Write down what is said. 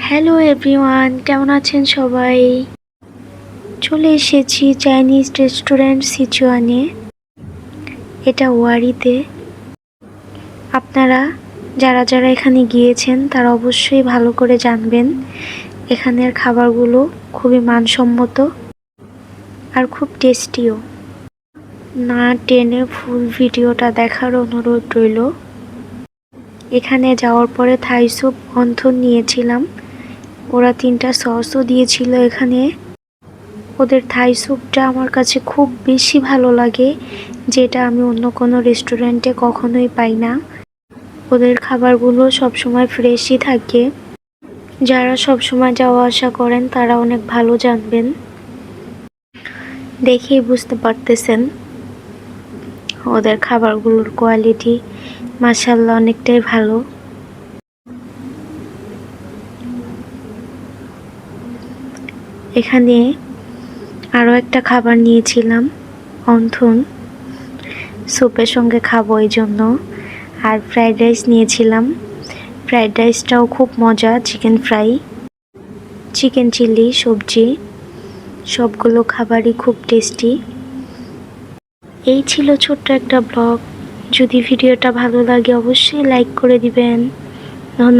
Hello everyone, কেমন আছেন সবাই? চলে এসেছি চাইনিজ রেস্টুরেন্ট সিচুয়ানে। এটা ওয়ারিতে। আপনারা যারা যারা এখানে গিয়েছেন তারা অবশ্যই ভালো করে জানবেন এখানের খাবারগুলো খুবই মানসম্মত আর খুব টেস্টিও। না টেনে ফুল ভিডিওটা দেখার অনুরোধ রইল। এখানে যাওয়ার পরে থাই স্যুপ অন্থন নিয়েছিলাম। ওরা 3টা সসও দিয়েছিল এখানে। ওদের থাই স্যুপটা আমার কাছে খুব বেশি ভালো লাগে, যেটা আমি অন্য কোনো রেস্টুরেন্টে কখনোই পাই না। ওদের খাবারগুলো সবসময় ফ্রেশই থাকে। যারা সবসময় যাওয়া আসা করেন তারা অনেক ভালো জানবেন। দেখেই বুঝতে পারতেছেন ওদের খাবারগুলোর কোয়ালিটি মাশাআল্লাহ অনেকটাই ভালো। এখানে আরও একটা খাবার নিয়েছিলাম অন্থন, স্যুপের সঙ্গে খাবো এই জন্য। আর ফ্রাইড রাইস নিয়েছিলাম। ফ্রাইড রাইসটাও খুব মজা, চিকেন ফ্রাই, চিকেন চিলি, সবজি, সবগুলো খাবারই খুব টেস্টি। এই ছিল ছোট্ট একটা ব্লগ। যদি ভিডিওটা ভালো লাগে অবশ্যই লাইক করে দিবেন। ধন্যবাদ।